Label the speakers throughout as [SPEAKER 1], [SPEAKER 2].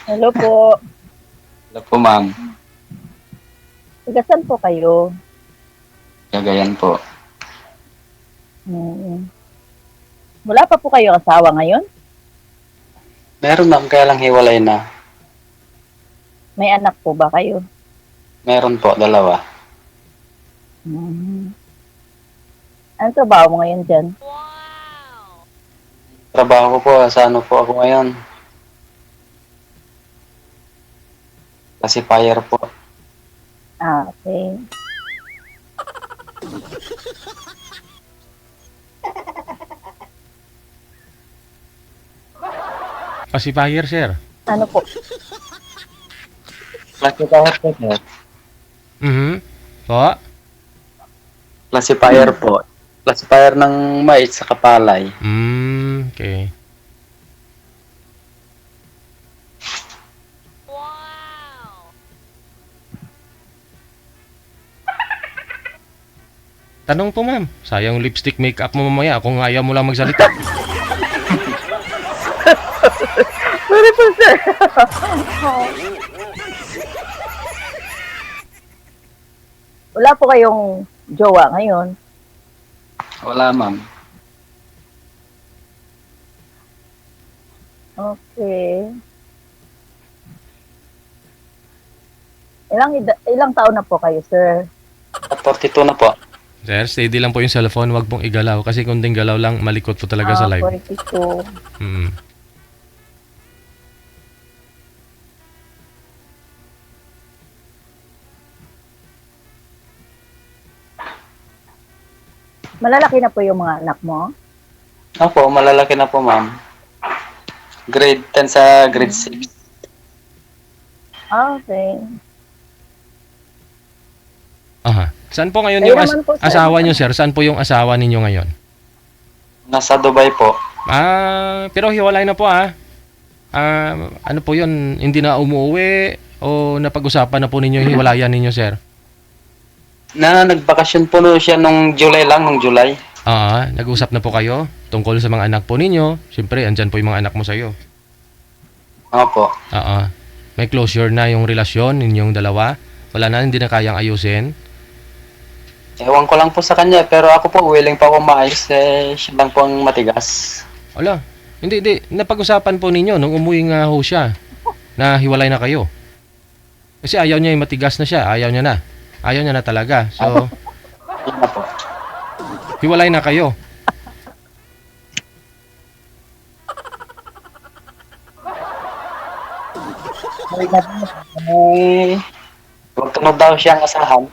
[SPEAKER 1] Hello po.
[SPEAKER 2] Hello po, ma'am.
[SPEAKER 1] Taga saan po kayo?
[SPEAKER 2] Cagayan po.
[SPEAKER 1] Mm. Wala pa po kayo asawa ngayon?
[SPEAKER 2] Meron, ma'am, kaya lang hiwalay na.
[SPEAKER 1] May anak po ba kayo?
[SPEAKER 2] Meron po, dalawa.
[SPEAKER 1] Mm. Ano trabaho mo ngayon dyan?
[SPEAKER 2] Trabaho ko po, sa ano po ako ngayon? Pacifier po.
[SPEAKER 1] Ah, okay.
[SPEAKER 3] Pacifier, sir.
[SPEAKER 1] Ano po?
[SPEAKER 2] Classifier po, sir.
[SPEAKER 3] Po?
[SPEAKER 2] Classifier po. Classifier ng mais sa kapalay.
[SPEAKER 3] Okay. Tanong po, ma'am. Sayang lipstick makeup mo mamaya kung ayaw mo lang magsalita.
[SPEAKER 1] Sorry po, sir. Wala po kayong jowa ngayon?
[SPEAKER 2] Wala, ma'am.
[SPEAKER 1] Okay. Ilang taon na po kayo, sir?
[SPEAKER 2] 42 na po.
[SPEAKER 3] Sir, steady lang po yung cellphone. Huwag pong igalaw. Kasi kung ding galaw lang, malikot po talaga sa live.
[SPEAKER 1] 42.
[SPEAKER 3] Mm.
[SPEAKER 1] Malalaki na po yung mga anak mo?
[SPEAKER 2] Opo, malalaki na po, ma'am. Grade 10 sa grade 6.
[SPEAKER 1] Ah, okay.
[SPEAKER 3] Aha. Saan po ngayon
[SPEAKER 1] Kayo
[SPEAKER 3] yung
[SPEAKER 1] naman po, sir.
[SPEAKER 3] asawa niyo, sir? Saan po yung asawa ninyo ngayon?
[SPEAKER 2] Nasa Dubai po.
[SPEAKER 3] Pero hiwalay na po ano po yun? Hindi na umuwi o napag-usapan na po ninyo yung hiwalayan ninyo, sir?
[SPEAKER 2] Nagbakasyon po no siya nung July lang, nung July.
[SPEAKER 3] Nag-usap na po kayo tungkol sa mga anak po ninyo. Siyempre, andyan po yung mga anak mo sa'yo.
[SPEAKER 2] Opo.
[SPEAKER 3] May closure na yung relasyon ninyong dalawa. Wala na, hindi na kayang ayusin.
[SPEAKER 2] Ewan ko lang po sa kanya, pero ako po willing pa ako maayos. Siya lang po ang matigas.
[SPEAKER 3] Wala. Hindi. Napag-usapan po ninyo nung umuwi nga ho siya na hiwalay na kayo. Kasi ayaw niya yung matigas na siya. Ayaw niya na. Ayaw niya na talaga. So,
[SPEAKER 2] Yun na po.
[SPEAKER 3] hiwalay na kayo.
[SPEAKER 2] Huwag tunod daw siyang asahan.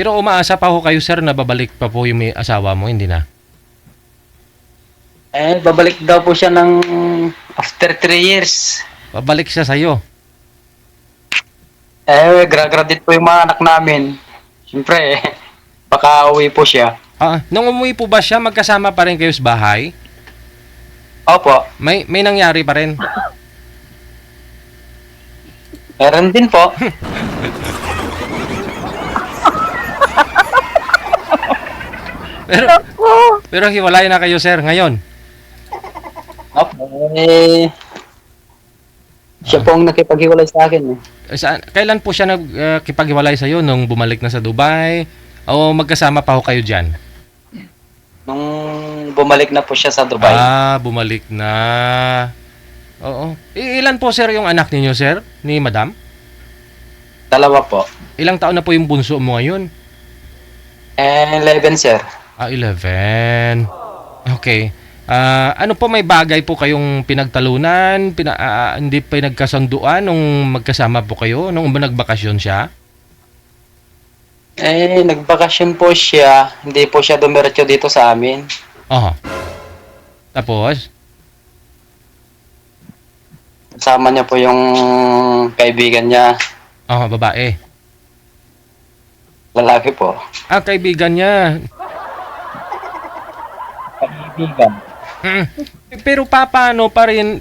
[SPEAKER 3] Pero umaasa pa ho kayo, sir, na babalik pa po yung may asawa mo, hindi na?
[SPEAKER 2] Babalik daw po siya ng after 3 years.
[SPEAKER 3] Babalik siya sa'yo.
[SPEAKER 2] Graduate po yung mga anak namin. Siyempre, baka uwi po siya.
[SPEAKER 3] Nung umuwi po ba siya, magkasama pa rin kayo sa bahay?
[SPEAKER 2] Opo,
[SPEAKER 3] May nangyari pa rin?
[SPEAKER 2] meron din po.
[SPEAKER 3] Pero, pero hiwalay na kayo, sir, ngayon.
[SPEAKER 2] Opo, siya po ang nakipaghiwalay sa akin.
[SPEAKER 3] Kailan po siya nagkipaghiwalay sa'yo? Nung bumalik na sa Dubai? O magkasama pa ho kayo dyan?
[SPEAKER 2] Nung bumalik na po siya sa Dubai.
[SPEAKER 3] Bumalik na. Oo. Ilan po, sir, yung anak ninyo, sir? Ni madam?
[SPEAKER 2] 2 po.
[SPEAKER 3] Ilang taon na po yung bunso mo ngayon?
[SPEAKER 2] 11, sir.
[SPEAKER 3] 11. Okay. Ano po, may bagay po kayong pinagtalunan? Hindi pa nagkasunduan nung magkasama po kayo? Nung nagbakasyon siya?
[SPEAKER 2] Nagbakasyon po siya. Hindi po siya dumiretso dito sa amin.
[SPEAKER 3] Tapos?
[SPEAKER 2] Kasama niya po yung kaibigan niya.
[SPEAKER 3] Babae.
[SPEAKER 2] Lalaki po.
[SPEAKER 3] Kaibigan niya.
[SPEAKER 2] Kaibigan.
[SPEAKER 3] Pero paano pa rin,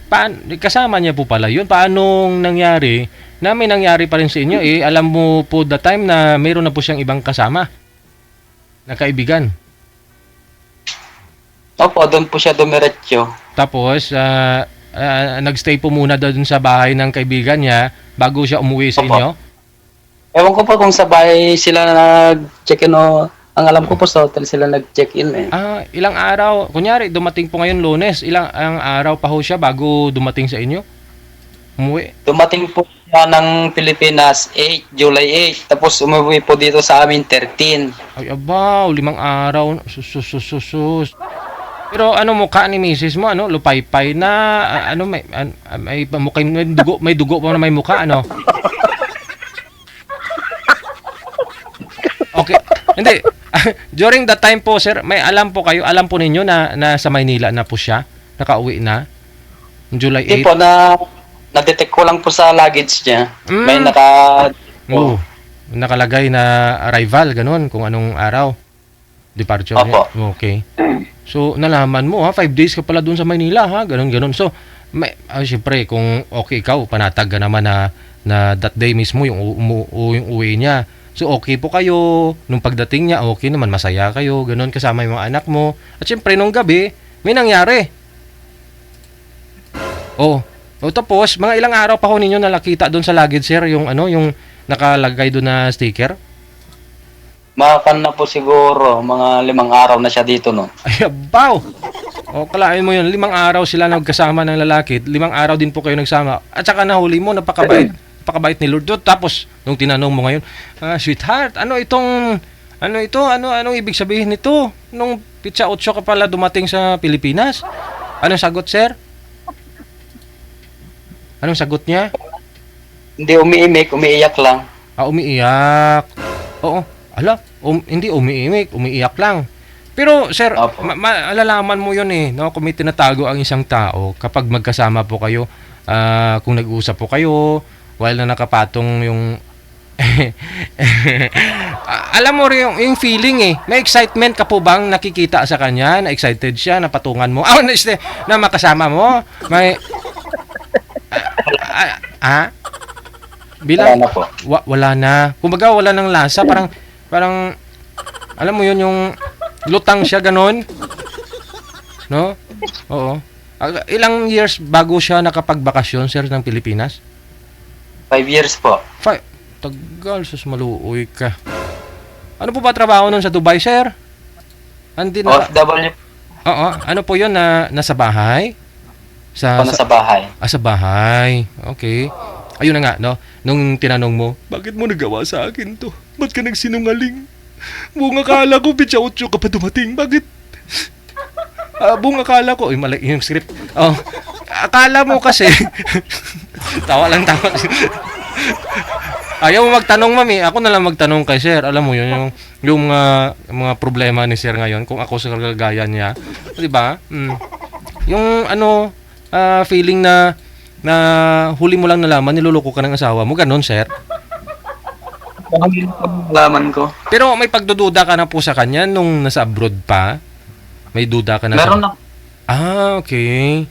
[SPEAKER 3] kasama niya po pala yun? Paano nangyari na may nangyari pa rin sa inyo. Alam mo po the time na mayroon na po siyang ibang kasama na kaibigan.
[SPEAKER 2] Opo, doon po siya dumiretso.
[SPEAKER 3] Tapos, nagstay po muna doon sa bahay ng kaibigan niya bago siya umuwi sa
[SPEAKER 2] Opo.
[SPEAKER 3] inyo.
[SPEAKER 2] Ewan ko po kung sa bahay sila nag-check-in o ang alam ko po sa hotel sila nag-check-in eh.
[SPEAKER 3] Ilang araw, kunyari, dumating po ngayon Lunes, ang araw pa ho siya bago dumating sa inyo? Umuwi?
[SPEAKER 2] Dumating po siya ng Pilipinas July 8. Tapos umuwi po dito sa amin 13.
[SPEAKER 3] Ay, abaw, 5 araw. Sus. Pero ano mukha ni Mrs. mo, ano? Lupaypay na, may mukha, may dugo pa na may mukha, ano? Okay. Hindi. During that time po, sir, may alam po ninyo na sa Maynila na po siya, nakauwi na, July 8.
[SPEAKER 2] Hindi po, na-detect ko lang po sa luggage niya. May
[SPEAKER 3] Oo. Nakalagay na arrival, ganun, kung anong araw. Departure niya.
[SPEAKER 2] Opo.
[SPEAKER 3] Okay. So, nalaman mo, 5 days ka pala dun sa Maynila, ha? Ganun. So, siyempre, kung okay ikaw, panatag ka naman na that day mismo yung uwi niya. So, okay po kayo. Nung pagdating niya, okay naman, masaya kayo. Ganun, kasama yung mga anak mo. At siyempre, nung gabi, may nangyari. Tapos, mga ilang araw pa ho ninyo nakita doon sa luggage, sir, yung nakalagay doon na sticker?
[SPEAKER 2] Makan na po siguro, mga 5 araw na siya dito no.
[SPEAKER 3] Ay, abaw! Kalain mo yun, 5 araw sila nagkasama ng lalaki, 5 araw din po kayo nagsama. At saka nahuli mo, napakabait ni Lord. Tapos, nung tinanong mo ngayon, sweetheart, anong ibig sabihin nito? Nung pitsa 8 ka pala dumating sa Pilipinas? Anong sagot, sir? Anong sagot niya?
[SPEAKER 2] Hindi umiiyak lang.
[SPEAKER 3] Umiiyak. Oo. Hindi umiiyak lang. Pero sir, malalaman mo yun no? Kung may tinatago ang isang tao, kapag magkasama po kayo, kung nag-uusap po kayo, while na nakapatong yung alam mo rin yung feeling may excitement ka po bang nakikita sa kanya, na excited siya, napatungan mo, na makasama mo, may bilang
[SPEAKER 2] Wala na po.
[SPEAKER 3] Wala na. Kumbaga wala nang lasa, parang alam mo yun, yung lutang siya ganon. No? Oo. Ilang years bago siya nakapagbakasyon, sir, ng Pilipinas?
[SPEAKER 2] 5 years po.
[SPEAKER 3] Tagal, sus, maluoy ka. Ano po ba trabaho nun sa Dubai, sir?
[SPEAKER 2] OFW.
[SPEAKER 3] Oo. Ano po yun, nasa bahay?
[SPEAKER 2] Sa bahay.
[SPEAKER 3] Sa bahay. Okay. Ayun na nga, no? Nung tinanong mo, bakit mo nagawa sa akin to? Ba't ka nagsinungaling? Buong akala ko, pitsa 8 ka pa dumating. Bakit? Buong akala ko, mali yung script. Akala mo kasi, tawa. Ayaw mo magtanong, mami. Ako na lang magtanong kay sir. Alam mo yun, yung mga problema ni sir ngayon, kung ako sa kagaya niya. Di ba? Yung feeling na huli mo lang nalaman, niloloko ka ng asawa mo. Ganon, sir.
[SPEAKER 2] Laman ko.
[SPEAKER 3] Pero may pagdududa ka na po sa kanya nung nasa abroad pa? May duda ka na
[SPEAKER 2] Meron na.
[SPEAKER 3] Okay.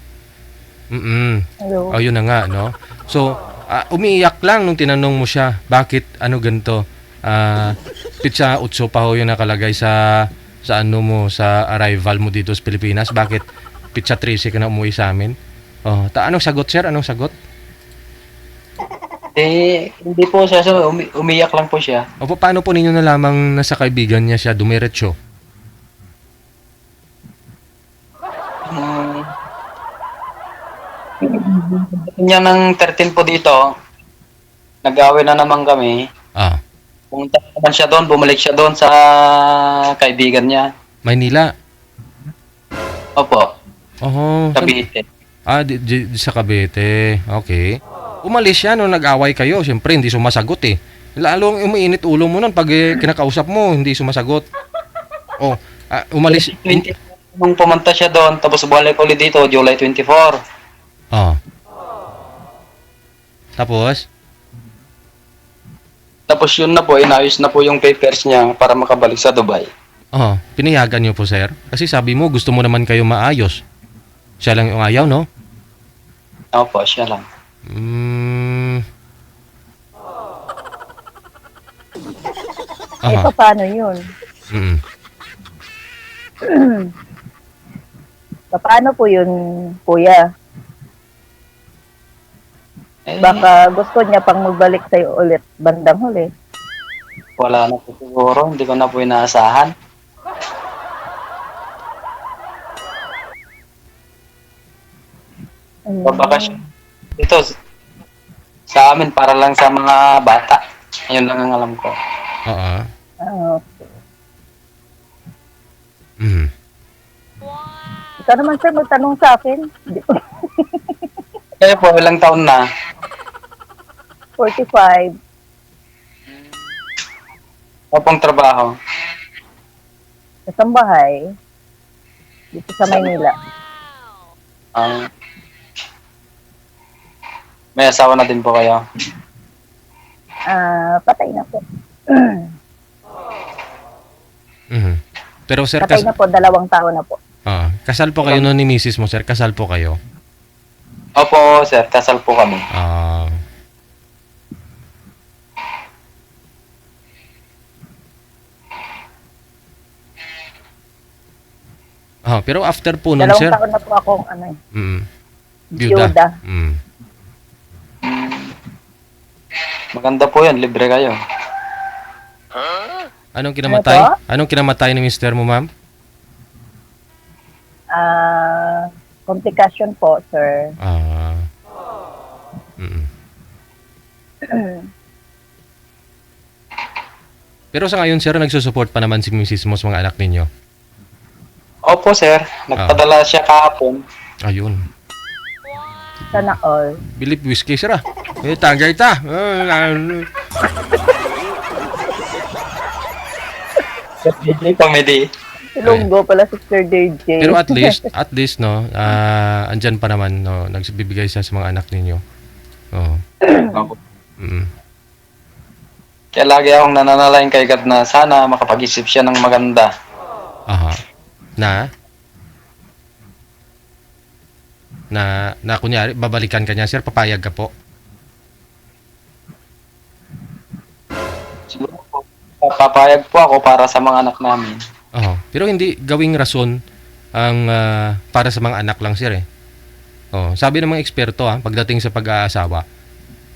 [SPEAKER 1] Hello.
[SPEAKER 3] Yun na nga, no? So, umiiyak lang nung tinanong mo siya, bakit ganito? Pitsa 8 pa ho yung nakalagay sa sa arrival mo dito sa Pilipinas. Bakit pitsa 13 ka na umuwi sa amin? Anong sagot, sir? Anong sagot?
[SPEAKER 2] Hindi po siya. Umiyak lang po siya.
[SPEAKER 3] Paano po ninyo nalamang nasa kaibigan niya siya dumiretso?
[SPEAKER 2] Niya ng 13 po dito, nag-away na naman kami. Pumunta naman siya doon, bumalik siya doon sa kaibigan niya.
[SPEAKER 3] Maynila?
[SPEAKER 2] Opo.
[SPEAKER 3] Cavite. Sa Cavite. Okay. Umalis siya nung nag-away kayo. Siyempre, hindi sumasagot Lalong umiinit ulo mo nun pag kinakausap mo, hindi sumasagot. Umalis.
[SPEAKER 2] Nung pumunta siya doon, tapos balik ulit dito, July 24. Tapos yun na po, inayos na po yung papers niya para makabalik sa Dubai.
[SPEAKER 3] Pinayagan niyo po, sir? Kasi sabi mo, gusto mo naman kayo maayos. Siya lang yung ayaw, no?
[SPEAKER 2] Opo, siya lang.
[SPEAKER 3] Aha.
[SPEAKER 1] paano yun?
[SPEAKER 3] Mm.
[SPEAKER 1] Paano po yun, kuya?
[SPEAKER 2] Eh,
[SPEAKER 1] Baka gusto niya pang magbalik sa'yo ulit bandang huli.
[SPEAKER 2] wala na po siguro. Hindi ko na po inaasahan. Babakasyon. Ito, sa amin, para lang sa mga bata. Ayun lang ang alam ko.
[SPEAKER 3] Oo.
[SPEAKER 1] Okay.
[SPEAKER 3] Mm.
[SPEAKER 1] Ikaw naman, sir, magtanong sa akin. Hindi ko-
[SPEAKER 2] Kaya po, ilang taon na.
[SPEAKER 1] 45.
[SPEAKER 2] Kapong trabaho.
[SPEAKER 1] Sa Sambahay. Dito sa Maynila.
[SPEAKER 2] Ah, may asawa na din po kayo.
[SPEAKER 1] Patay na po.
[SPEAKER 3] Mhm. Pero sir,
[SPEAKER 1] Patay na po, 2 taon na po.
[SPEAKER 3] kasal po kayo noon ni misis mo, sir? Kasal po kayo?
[SPEAKER 2] Opo, sir. Kasal po kami.
[SPEAKER 3] Ah. Pero after po nun,
[SPEAKER 1] 2
[SPEAKER 3] sir?
[SPEAKER 1] taon na po akong
[SPEAKER 3] Mm.
[SPEAKER 1] byuda.
[SPEAKER 3] Mm.
[SPEAKER 2] Maganda po yan. Libre kayo.
[SPEAKER 3] Anong kinamatay?
[SPEAKER 1] Ano po?
[SPEAKER 3] Anong kinamatay ni mister mo, ma'am?
[SPEAKER 1] Complication po, sir.
[SPEAKER 3] Mm. Pero sa ngayon, sir, nagsusupport pa naman si misis mo sa mga anak ninyo?
[SPEAKER 2] Opo, sir. Nagpadala siya kahapon.
[SPEAKER 3] Ayun.
[SPEAKER 1] Sana all.
[SPEAKER 3] Bilip whiskey, sir, ah. Tagay ta.
[SPEAKER 2] Comedy.
[SPEAKER 1] Ilonggo pala si Sir DJ.
[SPEAKER 3] Pero at least, no, andyan pa naman, no, nagbibigay siya sa mga anak ninyo. Oo.
[SPEAKER 2] Opo.
[SPEAKER 3] Mm.
[SPEAKER 2] Kaya lagi akong nananalain kay God na sana makapag-isip siya ng maganda.
[SPEAKER 3] Aha. Na kunyari, babalikan ka niya, sir, papayag ka po.
[SPEAKER 2] Siguro po, papayag po ako para sa mga anak namin.
[SPEAKER 3] Pero hindi gawing rason ang para sa mga anak lang, sir, eh. Sabi ng mga eksperto, pagdating sa pag-aasawa,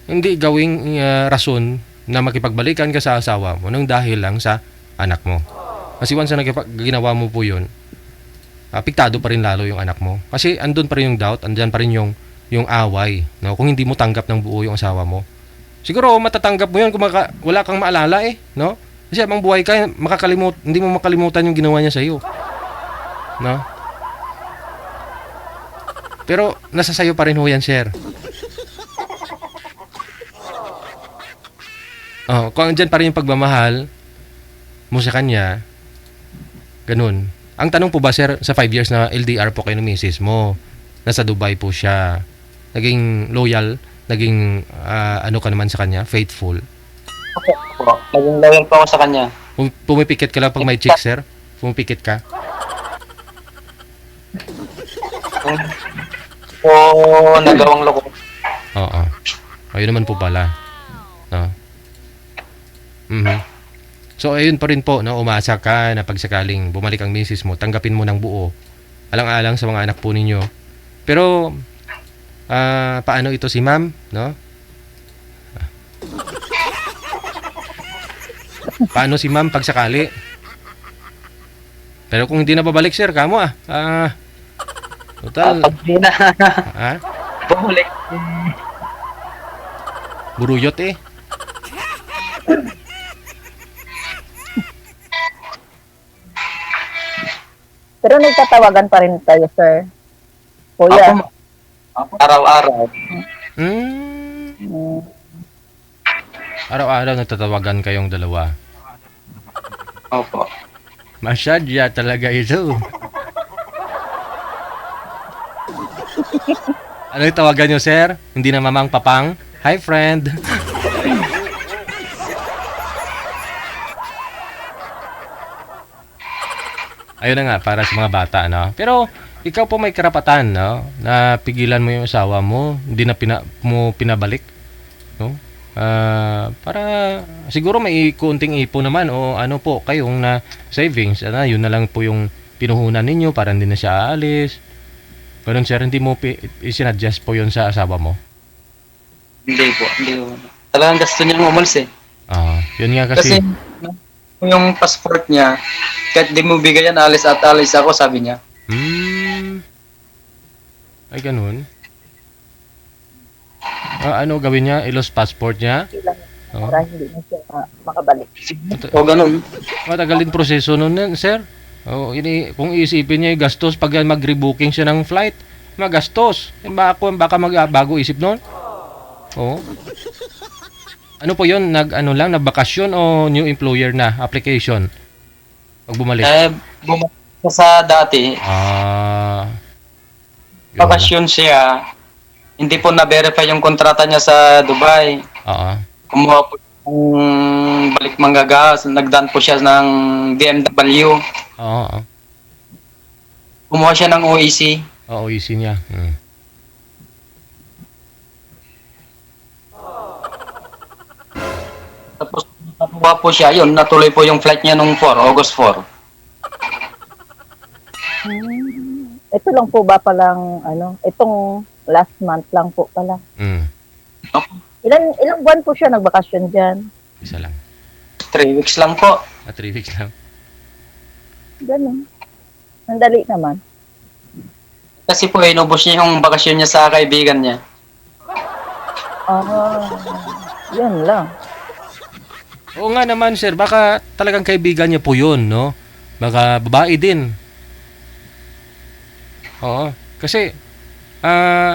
[SPEAKER 3] hindi gawing rason na makipagbalikan ka sa asawa mo nang dahil lang sa anak mo. Kasi once na ginawa mo po yun, apektado pa rin lalo yung anak mo. Kasi andun pa rin yung doubt, andyan pa rin yung away. No? Kung hindi mo tanggap ng buo yung asawa mo. Siguro matatanggap mo yun kung wala kang maalala eh. No? Kasi habang buhay ka, hindi mo makalimutan yung ginawa niya sa iyo. No? Pero nasa sayo pa rin ho yan, sir. Kung andyan pa rin yung pagmamahal mo sa kanya, ganun. Ang tanong po ba, sir, sa 5 years na LDR po kayo ng misis mo, nasa Dubai po siya, naging loyal, naging ano ka naman sa kanya, faithful.
[SPEAKER 2] Opo. Naging loyal po ako sa kanya.
[SPEAKER 3] Pumipikit ka lang pag may chick, sir? Pumipikit ka?
[SPEAKER 2] O nagawang loko.
[SPEAKER 3] Oo. Ayun naman po pala. No? So, ayun pa rin po, no? Umasa ka na pagsakaling bumalik ang misis mo, tanggapin mo ng buo. Alang-alang sa mga anak po ninyo. Pero, paano ito si ma'am, no? Paano si ma'am pagsakali? Pero kung hindi na babalik, sir, kamo total,
[SPEAKER 2] Pag di na. Bumalik.
[SPEAKER 3] buruyot eh.
[SPEAKER 1] Pero nagtatawagan pa rin tayo, sir. Kuya.
[SPEAKER 2] Araw-araw.
[SPEAKER 3] Araw-araw nagtatawagan kayong dalawa.
[SPEAKER 2] Opo.
[SPEAKER 3] Masyadya talaga ito. Ano yung tawagan nyo, sir? Hindi na mamang papang? Hi, friend. Ayun na nga, para sa mga bata, no? Pero, ikaw po may karapatan, no? Na pigilan mo yung asawa mo, hindi na mo pinabalik, no? Para siguro may konting ipon naman o ano po kayong na savings. Yun na lang po yung pinuhunan ninyo para hindi na siya aalis. Ganun sir, hindi mo isinadjust po yun sa asawa mo?
[SPEAKER 2] Hindi po, hindi po. Talagang gusto niyang umalis eh.
[SPEAKER 3] Yun nga
[SPEAKER 2] Kasi
[SPEAKER 3] kasi
[SPEAKER 2] yung passport niya, kahit di mo bigayan, alis at alis ako, sabi niya.
[SPEAKER 3] Ay ganun. Ano gawin niya? I-lost passport niya?
[SPEAKER 1] Ilang
[SPEAKER 3] Oo.
[SPEAKER 1] para hindi na siya makabalik.
[SPEAKER 2] O ganun.
[SPEAKER 3] Matagal din proseso nun sir. Kung iisipin niya yung gastos pag mag-rebooking siya ng flight, magastos. Baka magbago isip nun. Oo. Ano po yun? Nagbakasyon o new employer na application? Pag bumalik?
[SPEAKER 2] Bumalik siya sa dati,
[SPEAKER 3] Yun
[SPEAKER 2] bakasyon siya, hindi po na-verify yung kontrata niya sa Dubai.
[SPEAKER 3] Oo.
[SPEAKER 2] Kumuha po ng balik manggagas, nagdaan po siya ng BMW.
[SPEAKER 3] Oo.
[SPEAKER 2] Kumuha siya ng OEC.
[SPEAKER 3] Oo, easy niya.
[SPEAKER 2] Tapos nakuha po siya, yun, natuloy po yung flight niya nung August 4.
[SPEAKER 1] Ito lang po ba palang, itong last month lang po pala. Ilang buwan po siya nagbakasyon dyan?
[SPEAKER 3] Isa lang.
[SPEAKER 2] 3 weeks lang po.
[SPEAKER 3] 3 weeks lang.
[SPEAKER 1] Ganun. Ang dali naman.
[SPEAKER 2] Kasi po, inubos niya yung bakasyon niya sa kaibigan niya.
[SPEAKER 1] Yun lang.
[SPEAKER 3] Oo nga naman sir, baka talagang kaibigan niya po yun, no? Baka babae din. Oo. Kasi,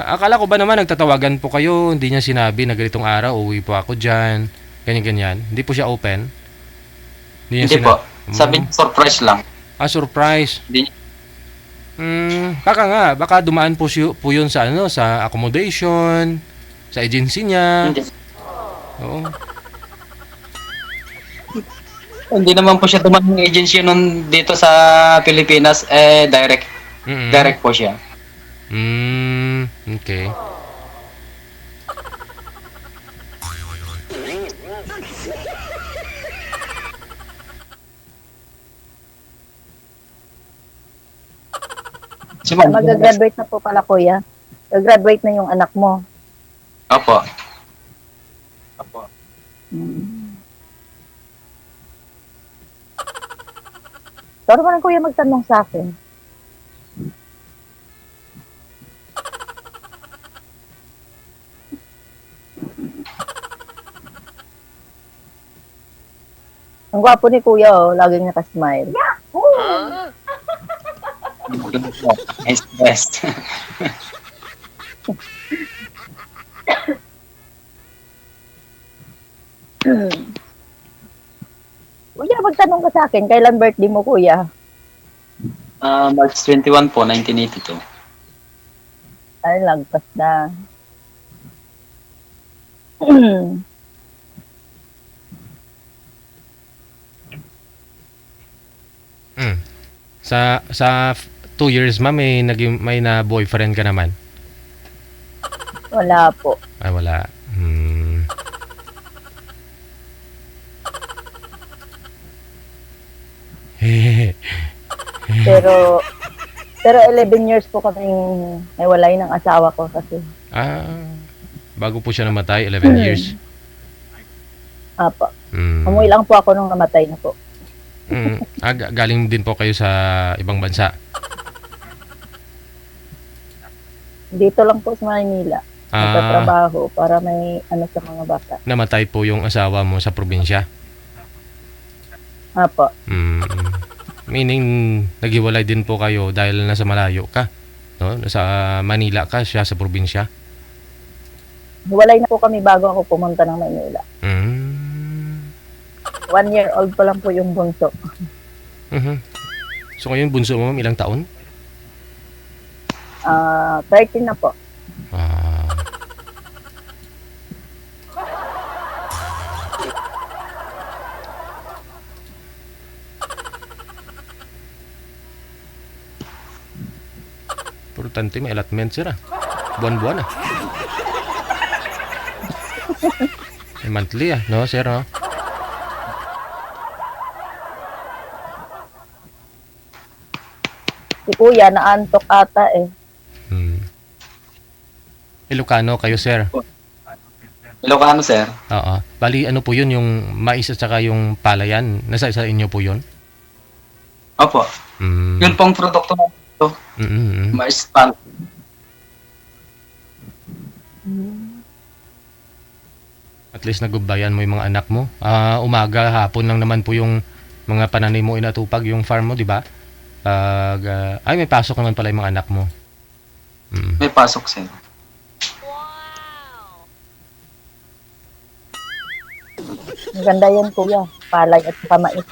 [SPEAKER 3] akala ko ba naman nagtatawagan po kayo, hindi niya sinabi na ganitong araw, uwi po ako dyan, ganyan-ganyan. Hindi po siya open?
[SPEAKER 2] Hindi po. Sabi niya, surprise lang.
[SPEAKER 3] Surprise.
[SPEAKER 2] Hindi.
[SPEAKER 3] Baka dumaan po yun sa sa accommodation, sa agency niya.
[SPEAKER 2] Hindi.
[SPEAKER 3] Oo.
[SPEAKER 2] Hindi naman po siya dumaan ng agency nun dito sa Pilipinas, direct. Direct po siya.
[SPEAKER 3] Okay.
[SPEAKER 2] Si Ma'am,
[SPEAKER 1] Mag-graduate na po pala, kuya. Mag-graduate na yung anak mo.
[SPEAKER 2] Opo.
[SPEAKER 1] Pero parang kuya magtanong sa akin. Ang gwapo ni kuya, laging nakasmile.
[SPEAKER 2] Nice best.
[SPEAKER 1] Kuya, magtanong ka sa akin, kailan birthday mo, kuya?
[SPEAKER 2] March 21 po, 1982.
[SPEAKER 1] Ay, lagpas na.
[SPEAKER 3] Sa 2 years may na boyfriend ka naman?
[SPEAKER 1] Wala po.
[SPEAKER 3] Ay wala.
[SPEAKER 1] Pero 11 years po kaming nawalay ng asawa ko kasi.
[SPEAKER 3] Bago po siya namatay, 11 years.
[SPEAKER 1] Apo. Umuwi lang po ako nung namatay na po.
[SPEAKER 3] Galing din po kayo sa ibang bansa?
[SPEAKER 1] Dito lang po sa Manila. Nagtatrabaho para may sa mga bata.
[SPEAKER 3] Namatay po yung asawa mo sa probinsya?
[SPEAKER 1] Apo.
[SPEAKER 3] Meaning, naghiwalay din po kayo dahil nasa malayo ka? No? Nasa Manila ka, siya sa probinsya?
[SPEAKER 1] Hiwalay na po kami bago ako pumunta ng Manila. 1 year old pa lang po yung bunso.
[SPEAKER 3] So ngayon, bunso mo, ilang taon?
[SPEAKER 1] 13 na po.
[SPEAKER 3] Importante may allotment sila. Buwan-buwan Monthly no, sir, no?
[SPEAKER 1] Si kuya, naantok ata eh.
[SPEAKER 3] Ilocano kayo, sir?
[SPEAKER 2] Ilocano, sir.
[SPEAKER 3] Oo. Bali, ano po yun, yung mais at saka yung palayan? Nasa sa inyo po yun?
[SPEAKER 2] Opo. Yun pong produkto na ito. Mais pan.
[SPEAKER 3] At least nagbayan mo yung mga anak mo. Umaga, hapon lang naman po yung mga pananim mo inatupag yung farm mo, di ba? Ay, may pasok naman pala yung mga anak mo.
[SPEAKER 2] May pasok, sir.
[SPEAKER 1] Maganda yan kuya. Palay at saka mais.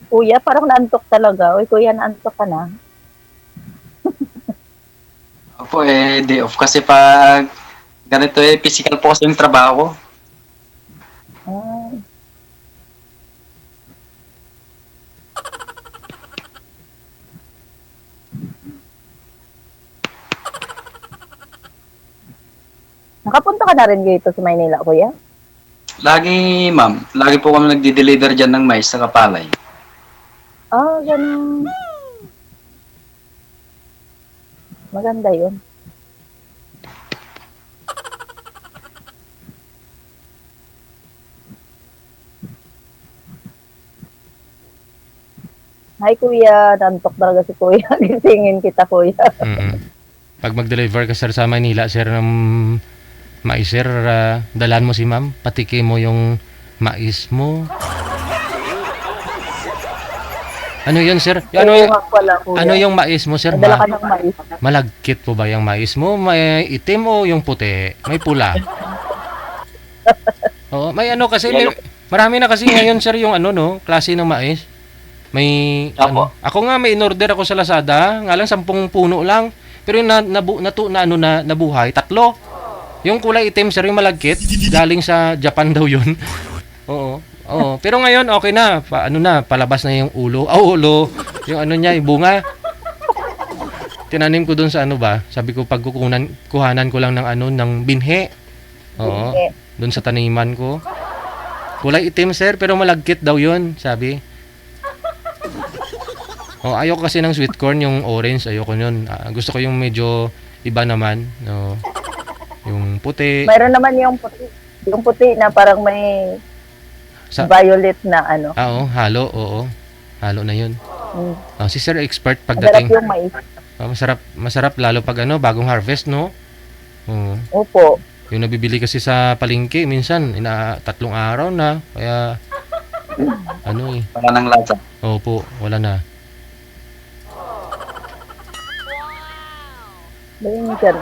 [SPEAKER 1] Kuya, parang naantok talaga. Uy, kuya, naantok ka na.
[SPEAKER 2] Opo, day off. Kasi pag ganito physical po kasi yung trabaho.
[SPEAKER 1] Ah, nakapunta ka na rin dito sa Maynila, kuya?
[SPEAKER 2] Lagi, ma'am. Lagi po kami nagdi-deliver dyan ng mais sa kapalay.
[SPEAKER 1] Ah, ganun. Maganda yun. Hi kuya, nantok talaga si kuya. Gisingin kita kuya.
[SPEAKER 3] Pag mag-deliver ka, sir, sa Manila, sir, ng mais, sir, dalan mo si ma'am. Patiki mo yung mais mo. Ano yun, sir? Ano yung mais mo, sir?
[SPEAKER 1] Nadala ka ng mais.
[SPEAKER 3] Malagkit po ba yung mais mo? May itim o yung puti? May pula? Oo, may ano kasi, marami na kasi ngayon, sir, yung ano, no, klase ng mais. May, ano, ako nga may in-order ako sa Lazada, nga lang 10 puno lang. Pero yung nabuhay, 3. Yung kulay itim, sir, yung malagkit, galing sa Japan daw yun. Oo. Oo, pero ngayon okay na. Palabas na yung ulo. Ulo. Yung ano niya, yung bunga. Tinanim ko doon sa ano ba? Sabi ko kuhanan ko lang ng binhe. Oo. Doon sa taniman ko. Kulay itim, sir, pero malagkit daw 'yun, sabi. Oh, ayoko kasi ng sweet corn, yung orange, ayoko 'yun. Gusto ko yung medyo iba naman, no. Yung puti.
[SPEAKER 1] Mayroon naman yung puti. Yung puti na parang may violet na ano.
[SPEAKER 3] Oo, halo, oo. Halo na 'yun. Si Sir expert
[SPEAKER 1] Masarap
[SPEAKER 3] pagdating.
[SPEAKER 1] yung mais.
[SPEAKER 3] Masarap lalo pag bagong harvest, no? Oo.
[SPEAKER 1] Opo.
[SPEAKER 3] Yung nabibili kasi sa palengke minsan 3 araw na, kaya ano eh.
[SPEAKER 2] Wala nang lasa.
[SPEAKER 3] Opo, wala na.
[SPEAKER 1] Ayun dyan.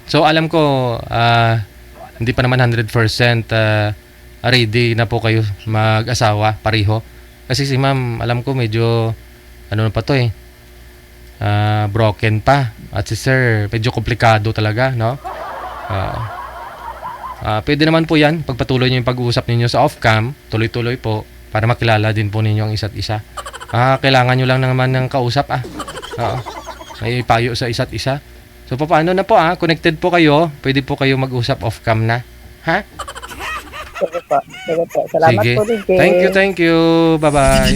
[SPEAKER 3] So alam ko hindi pa naman 100% ready na po kayo mag-asawa pareho. Kasi si ma'am, alam ko medyo ano na pa to broken pa. At si sir, medyo komplikado talaga, no? Pwede naman po yan, pagpatuloy nyo yung pag-uusap ninyo sa off-cam, tuloy-tuloy po, para makilala din po ninyo ang isa't isa. Kailangan nyo lang naman ng kausap, Oo. May payo sa isa't isa. So, paano na po, connected po kayo, pwede po kayo mag-usap off-cam na. Ha?
[SPEAKER 1] Sige po. Salamat
[SPEAKER 3] Sige.
[SPEAKER 1] po, DJ.
[SPEAKER 3] Thank you. Bye-bye.